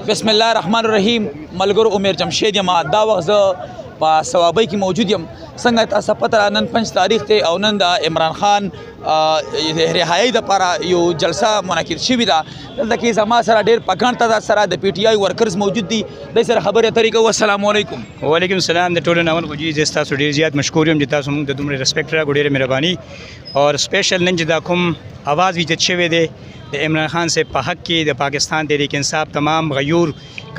بسم الله الرحمن الرحیم. ملګرو عمر جمشید یم. دا وخت زه په ثوابۍ کې موجود یم. څنګه تاسو پته نن 5 تاریخ دی او نن د عمران خان رهایي دپاره یو جلسه منعقد شوې ده. دلته کې زما سره ډېر په ګڼ تعداد سره د پی ټي آی ورکرز موجود دي. دوی سره خبرې اترې کوو. السلام علیکم. وعلیکم السلام. د ټولو ناول خو زه ستاسو ډېر زیات مشکور یم چې تاسو موږ ته دومره رسپیکټ راکړو. ډېره مهرباني. اور سپیشل نن چې دا کوم आवाज़ ویجت شوی دی د عمران خان سے په حق کې د پاکستان تحریک انصاف تمام غیور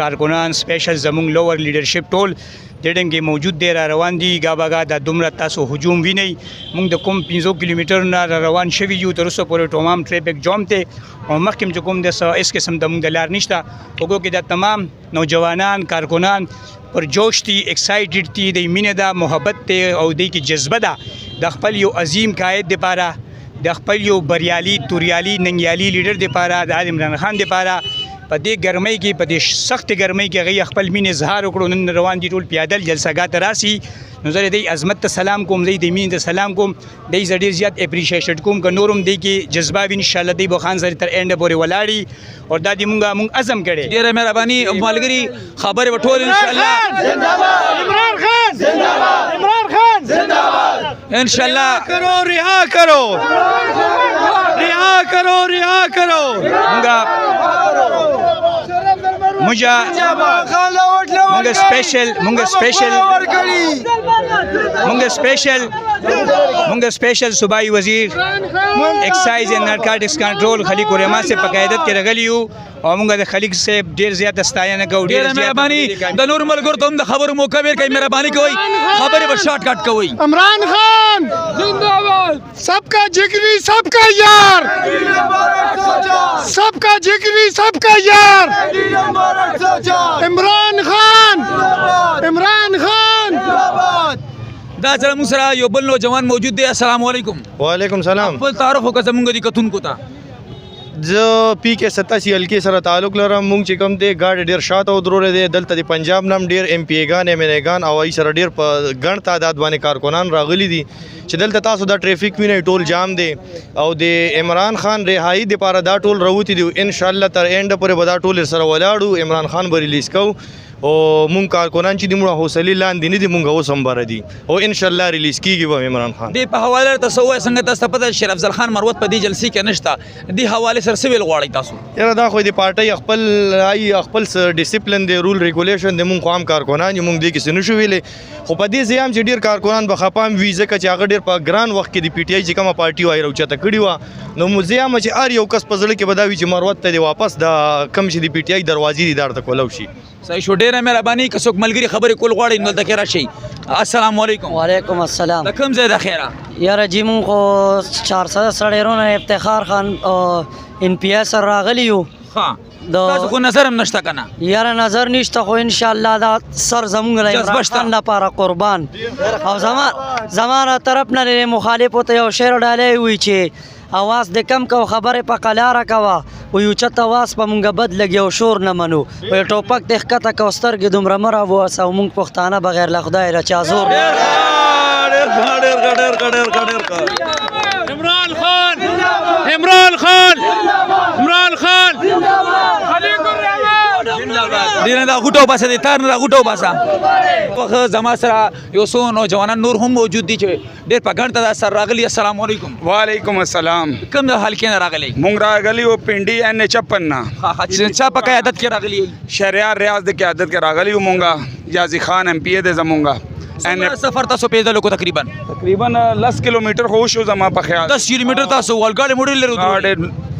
کارکنان سپیشل زمونږ لوور لیډرشپ ټول ډېډنګ کې موجود دی، را روان دي. ګاباګا د دومره تاسو هجوم وینئ. موږ د کوم 500 کیلومتر نه را روان شوي یو، تر اوسه پورې تمام ټریفک جام دی او مخکې چې کوم د هېڅ قسم د موږ د لار نشته. وګورو کې د تمام نوجوانان کارکنان پر جوش دي، ایکسایټډ دي، د مینې ده، محبت دی او دوی کې جذبه ده د خپل یو عظیم قائد دپاره، د خپل یو بریالي توریالي ننګیالي لیډر دپاره، د عمران خان دپاره. په دې ګرمۍ کې، په دې سخت ګرمۍ کې هغوی خپل مینې اظهار وکړو. نن روان دي ټول پیادل جلسهګاه ته راسي. نو زه د دوی عظمت ته سلام کوم، زه د مینې ته سلام کوم. دوی زه ډېر زیات اپریشیټ کوم. که نور هم دوی کې جذبه وي انشاءالله دوی به خان سره تر اینډه پورې ولاړي. او دا دې موږ عزم کړی. ډېره مهرباني ملګري. خبرې به ټول انشاءالله عمران خان زنده‌باد، عمران خان زنده‌باد. انشاءالله کرو رہا کرو، رہا کرو، رہا کرو. مونږ سپیشل صوبائی وزیر ایکسایز اینڈ نارکاټکس کنټرول خلیق الرحمن سے په قیادت کې راغلی یو او موږ د خلیق صاحب ډېر زیات ستاینه کوو. ډېره مهرباني. د نور ملګرو ته هم د خبرو موقع ورکوئ. مهرباني کوئ، خبرې به شارټ کټ کوئ. عمران خان زنده‌باد. سب کا جگری سب کا یار، سب کا جگری سب کا یار. عمران خان، عمران خان. دا سره موږ سره یو بل نوجوان موجود دی. السلام علیکم. وعلیکم سلام. خپل تعارف وکړه زموږ د کتونکو ته. زه پی کې 87 حلقې سره تعلق لرم. موږ چې کوم دی ګاډی ډېر شاته ودرولې دی. دلته د پنجاب نام ډېر ایم پی ایګان، ایم ان ایګان او ای سره ډېر په ګڼ تعداد باندې کارکنان راغلي دي چې دلته تاسو دا ټریفیک وینئ ټول جام دی. او د عمران خان رهایي دپاره دا ټول راوتي دي. انشاءالله تر اینډه پورې به دا ټول سره ولاړو. عمران خان به ریلیز کوو او مونږ کارکنان چې دي مونږ حوصلې لاندې نه دي، مونږ اوس هم بره دي او انشاءالله ریلیز کیږي به عمران خان. دې په حواله تاسو وایئ څنګه تاسو ته پته شیر افضل خان مروت په دې جلسې کې نشته، دې حواله سره څه ویل غواړئ تاسو؟ یاره دا خو د پارټۍ خپل ډسپلن دی، رول ریګولیشن دی. مونږ خو عام کارکنان یو، مونږ دې کې څه نشو ویلی. خو په دې ځای هم چې ډېر کارکنان به خفه هم وي ځکه چې هغه ډېر په ګران وخت کې د پی ټي آی چې کومه پارټي وایي راوچته کړې وه. نو موزه هم چې هر یو کس په زړه کې به دا وي چې مروت ته دې واپس د کوم چې د پی ټي آی دروازې دي دا ورته کولو شي. صحیح شو. ډېره مهرباني. که څوک ملګري خبرې کول غواړي نو دلته کې راشئ. السلام علیکم. وعلیکم السلام. د کوم ځای د خیره؟ یاره جی مونږ خو 400 سړیرونه افتخار خان ان پی اس راغلی یو. تاسو خو نظر هم نشته که نه؟ یاره نظر نشته خو انشاءالله دا سر زمونږ له عمران خان لپاره قربان. او زمانه طرف نه مخالفو ته یو شعر ډالی وي چې اواز د کم کو خبرې په قلاره کوه وی اوچت اواز په مونږ بد لګي او شور نه منو. وی ټوپک د ښکته کو سترګې دومره مه راووسه او مونږ پښتانه بغیر له خدای له چا زور عمران خان، عمران خان، عمران خان. دینه دا غوټو باسه د تار نه دا غوټو باسه. وخت زما سره یو څو نوجوانان نور هم موجود دي چې ډېر په ګڼ تعداد سره راغلي. السلام علیکم. وعلیکم السلام. کوم د حلقې نه راغلي؟ مونږ راغلي او پنډي ان 56 نه. چا په قیادت کې راغلي؟ شهریار ریاض د قیادت کې راغلي او مونږه یازي خان ایم پی د زمونږه سفر تاسو پیدل کو تقریبا 10 کیلومتر خو شو زما په خیال. 10 کیلومتر تاسو ولګاډي موډل لرو.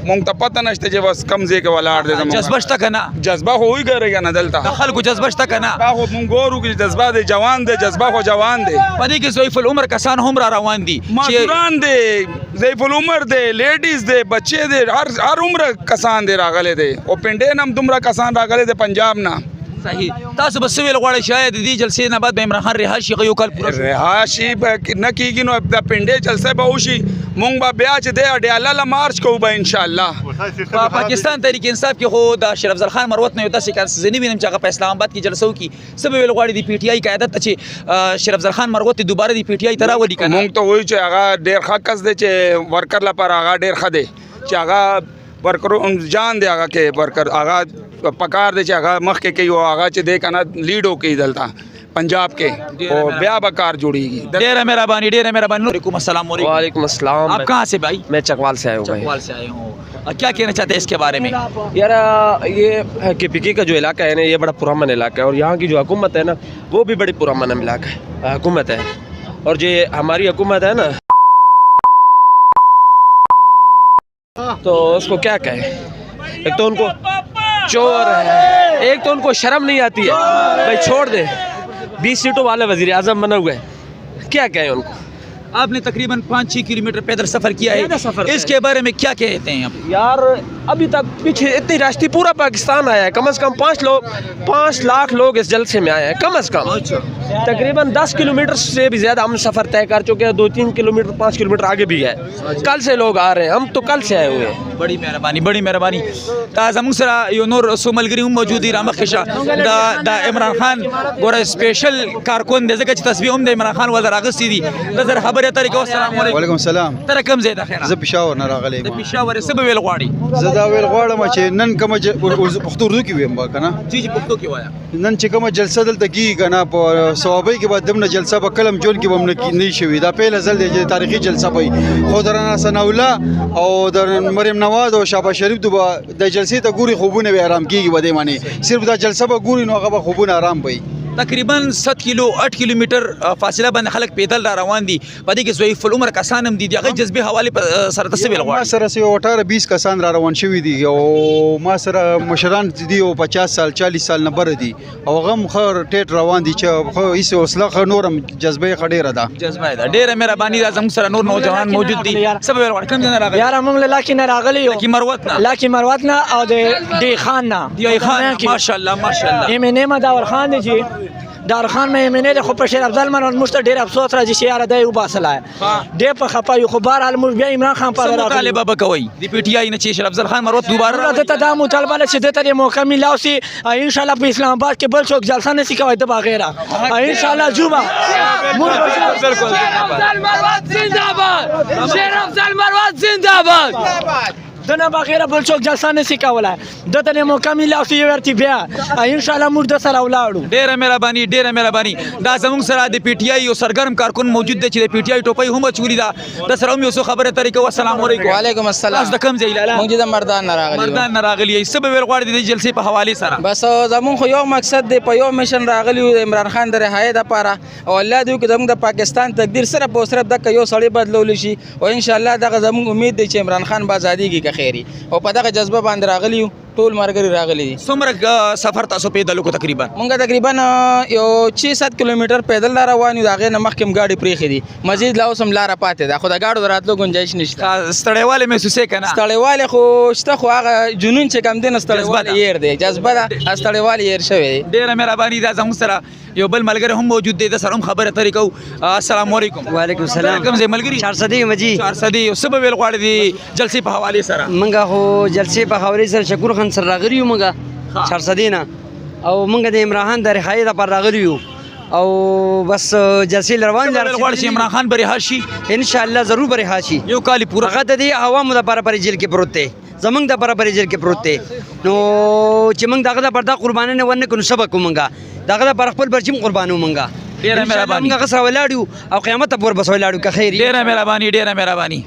مونږ ته پته نشته چې بس کم ځای کې ولاړ دي زمونږ. جذبه شته که نه؟ جذبه خو وي ګرېږه نه دلته. د خلکو جذبه شته که نه؟ دا خو مونږ ګورو چې جذبه دی، جوان دی، جذبه خو جوان دی. په دې کې ضعیف العمر کسان هم را روان دي. معذوران دی، ضعیف العمر دی، لیډیز دی، بچې دی، هر عمر کسان دی راغلی دی. او پنډې نه هم دومره کسان راغلی دی پنجاب نه. صحیح. تاسو به څه ویل غواړئ شاید د دې جلسې نه بعد به عمران خان رها شي یو کال پوره شي؟ رها شي نه کېږي نو د پنډې جلسه به وشي. مونږ به بیا چې دی اډیاله له مارچ کوو به انشاءالله. په پاکستان تحریک انصاف کې خو د شیر افضل خان مروت نه یو داسې کار زه نه وینم چې هغه په اسلام آباد کې جلسه وکړي. څه به ویل غواړي د پی ټي آی قیادت ته چې شیر افضل خان مروت دوباره د پی ټي آی ته راولي که نه؟ مونږ ته وایو چې هغه ډېر ښه کس دی چې ورکر لپاره هغه ډېر ښه دی چې هغه ورکر جان دی هغه کې ورکر هغه پکار دی چې هغه مخکې کوي او هغه چې دی کنه لیډ وکړي دلته पंजाब के और ब्याह बकार जुड़ेगी। डेरा मेहरबानी वालेकुम अस्सलाम। वालेकुम अस्सलाम। आप कहाँ से भाई? मैं चकवाल से आया हूँ भाई। चकवाल से आए हूँ। क्या कहना चाहते हैं इसके बारे में? यार ये KPK का जो इलाका है ना ये बड़ा पुरअमन इलाका है और यहाँ की जो हुकूमत है ना वो भी बड़ी पुरअमन इलाका है हुकूमत है और जो हमारी हुकूमत है ना तो उसको क्या कहें। एक तो उनको चोर है, एक तो उनको शर्म नहीं आती है भाई छोड़ दे 20 सीटों वाले वजीर आजम बने हुए क्या कहें उनको। आपने तकरीबन 5-6 किलोमीटर पैदल सफर किया है, इसके बारे में क्या कहते हैं आप? यार अभी तक पीछे इतनी राष्ट्रीय पूरा पाकिस्तान आया है, कम से कम 5 लाख लोग इस जलसे में आए हैं कम से कम। तकरीबन 10 किलोमीटर से भी ज़्यादा हम सफ़र तय कर चुके हैं, 2-3 किलोमीटर 5 किलोमीटर आगे भी है। कल से लोग आ रहे हैं, हम तो कल से आए हुए हैं। बड़ी मेहरबानी ताज़ा मुसरा यो नूर सोमलगिरी मौजूदी रामख खिशा दा इमरान खान गोरा स्पेशल कारकुन दे जगह तस्वीर दे इमरान खान वज़र आगस्ती दी नजर खबर तरीका। अस्सलाम वालेकुम सलाम। तरा कम زیاده خیر زه پېښور نه راغلی د پېښور سبب ویل غواړي زه دا ویل غواړم چې نن کومه پښتو اردو کې ویم کنه جی پښتو کې وایا نن چې کومه جلسه دلته کیږي کنه په ثوابي کې بعد دمنه جلسه په کلم جون کې بم نه شوي دا پیله ځل دی چې تاریخي جلسه وي خو درنا ثنا الله او در مریم نواز او شابه شریف دوه د جلسې ته ګوري خوبونه به آرام کیږي بده معنی صرف دا جلسه به ګوري نو هغه خوبونه آرام وي تقریبا 7 کیلو 8 کیلومتر فاصله باندې خلک پیدل را روان دي پدې کې ضعیف العمر کسان هم دي دغه جذبه حواله سره تسویل غواړي ما سره 18-20 کسان را روان شوي دي او ما سره مشران دي او 50 سال 40 سال نه بر دي او غم خر ټیټ روان دي چې خو هیڅ حوصله نورم جذبه خډيره ده جذبه ده ډیره مهرباني زموږ سره نور نوجوان موجود دي سبب غواړي کوم ځای راغلی یار موږ لاکی نه راغلی یو لاکی مروت نه او دی خان نه دی خان ماشاءالله ایمنه ما داور خان دی دار خان مې منې خو په شیر افضل من مشت ډیر افسوس راځي چې یار دای وباسلای ډیر په خپایو خو بهر حال موږ بیا عمران خان په راغلی طالبہ بکوي دی پی ټی آی نه چې شیر افضل خان مروت دوباره راځي ته دا مطالبه چې د ته موقع ملاوي ان شاء الله په اسلام آباد کې بل څوک جلسه نه کوي د بغیره ان شاء الله جوبا بالکل شیر افضل مروت زنده باد دنه بغیره بل څوک جلسه نه کولای د ته موقع ملاوي ورته بیا ان شاء الله موږ د سره ولاړو ډیره مهرباني دا زموږ سره د پی ټی آی یو سرګرم کارکون موجود دی چې د پی ټی آی ټوپۍ هم چولی دا د سره هم یو څه خبره طریقه. والسلام علیکم. وعلیکم السلام. تاسو د کوم ځای لاله؟ موږ د مردان نه راغلی سبب ویل غواړي د جلسې په حواله سره بس زمون خو یو مقصد دی په یو میشن راغلی د عمران خان د رهایی لپاره او الله دې وکړي زموږ د پاکستان تقدیر سره په صرف د یو سړی بدلول شي او ان شاء الله دغه زموږ امید دی چې عمران خان با ازاديږي که خیری او په دغه جذبه باندې راغلی ټول مرګري راغلي دي. څومره سفر تاسو پیدل کو تقریبا؟ مونږ تقریبا یو 6-7 کیلومتر پیدل روان یو دغه مخکم گاډي پریخي دي مزید لا اوسم لار پاتې ده خو د گاډو راتلو گنجائش نشته. ستړیواله محسوسه کنه؟ ستړیواله خو شته خو هغه جنون چې کم دین ستړیواله ير دی جذبه ده ستړیواله ير شوی. ډیره مهرباني دا زموږ سره یو بل ملګری هم موجود دی د سره هم خبره طریقو. السلام علیکم. وعلیکم السلام. کوم ځای ملګری؟ 400 مجي 400 یو سبب ویل غواړي دی جلسې په حواله سره منګه هو جلسې په حواله سره شکر خان سره راغلی یو منګه 400 نه او منګه د عمران خان د رهایی لپاره راغلی یو او بس جلسې روان دي غواړي چې عمران خان بری هاشي ان شاء الله ضرور بری هاشي یو کالی پورا هغه د عوامو لپاره پر جیل کې پروت دی زمنګ د برابر جیل کې پروت دی نو چې موږ دغه د پردا قرباني نه ونه کوو سبق کومګه دغه پر خپل برچم قربانو مونږه ډیره مهرباني موږ غسر ولاړو او قیامت پر بس ولاړو که خیر ډیره مهرباني